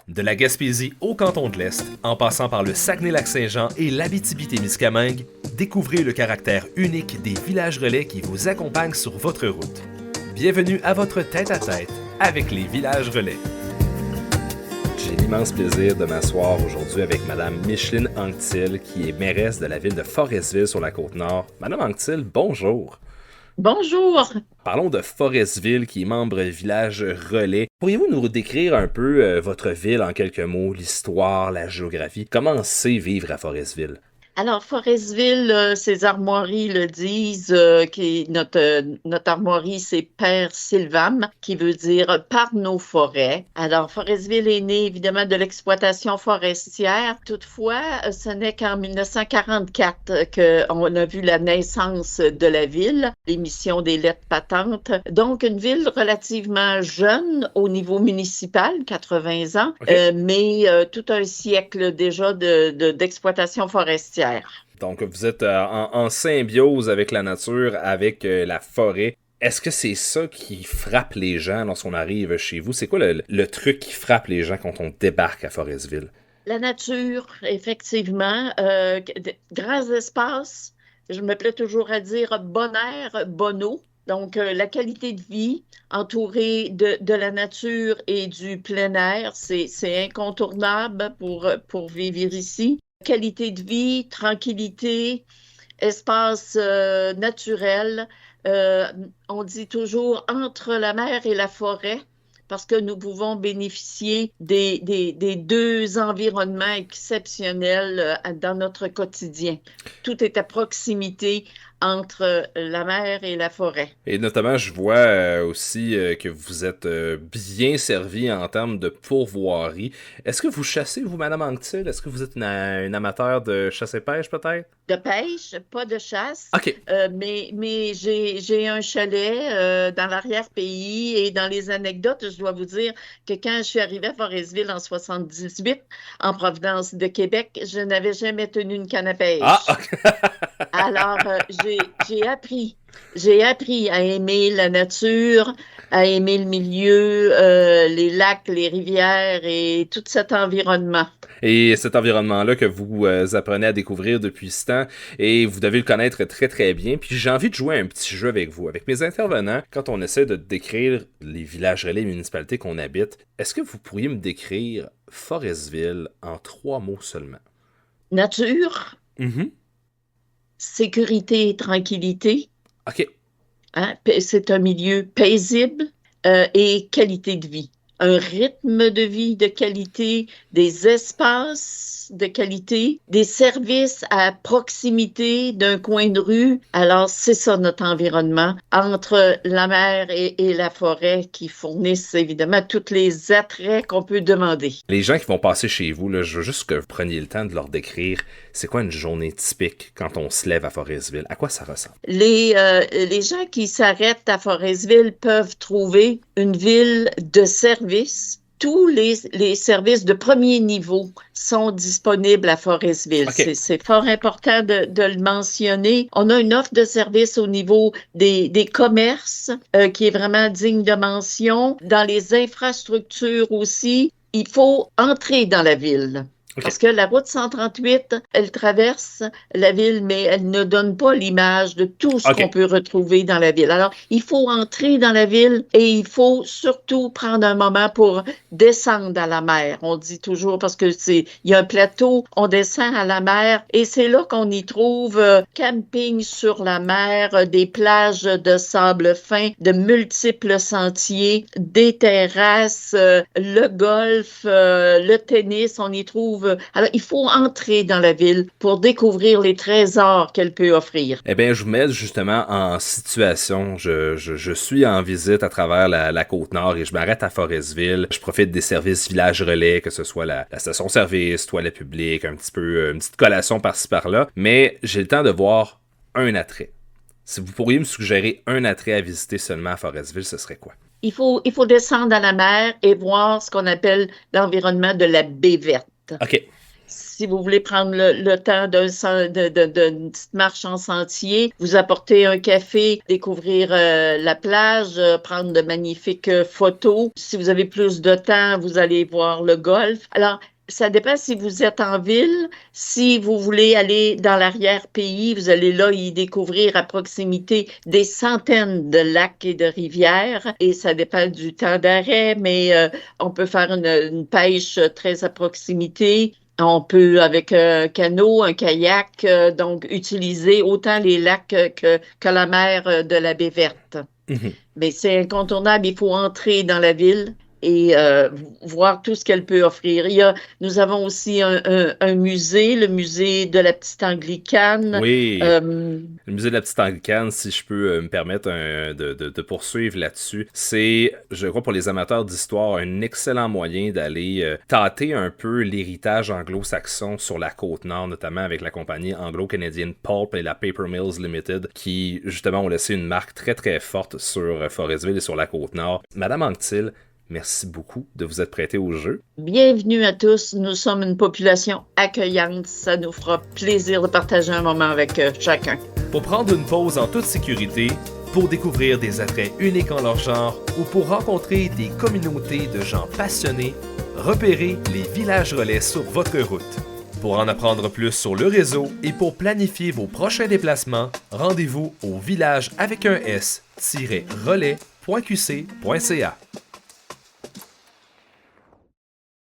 De la Gaspésie au canton de l'Est, en passant par le Saguenay-Lac-Saint-Jean et l'Abitibi-Témiscamingue, découvrez le caractère unique des villages relais qui vous accompagnent sur votre route. Bienvenue à votre tête-à-tête avec les villages relais. J'ai l'immense plaisir de m'asseoir aujourd'hui avec Madame Micheline Anctil, qui est mairesse de la ville de Forestville sur la Côte-Nord. Madame Anctil, bonjour. Bonjour. Parlons de Forestville, qui est membre village relais. Pourriez-vous nous décrire un peu votre ville en quelques mots, l'histoire, la géographie? Comment c'est vivre à Forestville? Forestville, ses armoiries le disent, notre armoirie, c'est Père Sylvam, qui veut dire par nos forêts. Alors, Forestville est né évidemment de l'exploitation forestière. Toutefois, ce n'est qu'en 1944 qu'on a vu la naissance de la ville, l'émission des lettres patentes. Donc, une ville relativement jeune au niveau municipal, 80 ans, Okay. mais tout un siècle déjà d'exploitation forestière. Donc, vous êtes en symbiose avec la nature, avec la forêt. Est-ce que c'est ça qui frappe les gens lorsqu'on arrive chez vous? C'est quoi le truc qui frappe les gens quand on débarque à Forestville? La nature, effectivement, grands espaces, je me plais toujours à dire bon air, bonne eau. Donc, la qualité de vie entourée de la nature et du plein air, c'est incontournable pour vivre ici. Qualité de vie, tranquillité, espace naturel. On dit toujours entre la mer et la forêt, parce que nous pouvons bénéficier des deux environnements exceptionnels dans notre quotidien. Tout est à proximité entre la mer et la forêt. Et notamment, je vois aussi que vous êtes bien servi en termes de pourvoirie. Est-ce que vous chassez, vous, Madame Anctil? Est-ce que vous êtes une amateur de chasse et pêche, peut-être? De pêche, pas de chasse, OK. mais j'ai un chalet dans l'arrière-pays et dans les anecdotes, je dois vous dire que quand je suis arrivée à Forestville en 78, en provenance de Québec, je n'avais jamais tenu une canne à Ah, pêche. OK. Alors, j'ai appris à aimer la nature, à aimer le milieu, les lacs, les rivières et tout cet environnement. Et cet environnement-là que vous apprenez à découvrir depuis ce temps, et vous devez le connaître très très bien. Puis j'ai envie de jouer un petit jeu avec vous. Avec mes intervenants, quand on essaie de décrire les villages relais et municipalités qu'on habite, est-ce que vous pourriez me décrire Forestville en 3 mots seulement? Nature, Mhm. sécurité et tranquillité. OK. Hein, c'est un milieu paisible et qualité de vie. Un rythme de vie de qualité, des espaces de qualité, des services à proximité d'un coin de rue. Alors, c'est ça notre environnement, entre la mer et la forêt qui fournissent évidemment tous les attraits qu'on peut demander. Les gens qui vont passer chez vous, là, je veux juste que vous preniez le temps de leur décrire c'est quoi une journée typique quand on se lève à Forestville. À quoi ça ressemble? Les gens qui s'arrêtent à Forestville peuvent trouver une ville de service. Tous les services de premier niveau sont disponibles à Forestville. OK. C'est fort important de le mentionner. On a une offre de service au niveau des commerces qui est vraiment digne de mention. Dans les infrastructures aussi, il faut entrer dans la ville. OK. Parce que la route 138, elle traverse la ville, mais elle ne donne pas l'image de tout ce qu'on OK. peut retrouver dans la ville. Alors, il faut entrer dans la ville et il faut surtout prendre un moment pour descendre à la mer. On dit toujours parce que il y a un plateau, on descend à la mer et c'est là qu'on y trouve camping sur la mer, des plages de sable fin, de multiples sentiers, des terrasses, le golf, le tennis, on y trouve. Alors, il faut entrer dans la ville pour découvrir les trésors qu'elle peut offrir. Eh bien, je vous mets justement en situation. Je suis en visite à travers la Côte-Nord et je m'arrête à Forestville. Je profite des services village relais, que ce soit la station-service, toilette publique, un petit peu, une petite collation par-ci par-là. Mais j'ai le temps de voir un attrait. Si vous pourriez me suggérer un attrait à visiter seulement à Forestville, ce serait quoi? Il faut descendre à la mer et voir ce qu'on appelle l'environnement de la baie verte. OK. Si vous voulez prendre le temps d'une petite marche en sentier, vous apporter un café, découvrir la plage, prendre de magnifiques photos. Si vous avez plus de temps, vous allez voir le golfe. Alors, ça dépend si vous êtes en ville. Si vous voulez aller dans l'arrière-pays, vous allez là y découvrir à proximité des centaines de lacs et de rivières. Et ça dépend du temps d'arrêt, mais on peut faire une pêche très à proximité. On peut, avec un canot, un kayak, donc utiliser autant les lacs que la mer de la baie verte. Mhm. Mais c'est incontournable, il faut entrer dans la ville et voir tout ce qu'elle peut offrir. Nous avons aussi un musée, le musée de la Petite Anglicane. Oui, Euh, le musée de la Petite Anglicane, si je peux me permettre de poursuivre là-dessus, c'est, je crois, pour les amateurs d'histoire, un excellent moyen d'aller tâter un peu l'héritage anglo-saxon sur la Côte-Nord, notamment avec la compagnie anglo-canadienne Pulp et la Paper Mills Limited, qui, justement, ont laissé une marque très, très forte sur Forestville et sur la Côte-Nord. Madame Anctil, merci beaucoup de vous être prêté au jeu. Bienvenue à tous. Nous sommes une population accueillante. Ça nous fera plaisir de partager un moment avec chacun. Pour prendre une pause en toute sécurité, pour découvrir des attraits uniques en leur genre ou pour rencontrer des communautés de gens passionnés, repérez les villages relais sur votre route. Pour en apprendre plus sur le réseau et pour planifier vos prochains déplacements, rendez-vous au village avec un S-relais.qc.ca.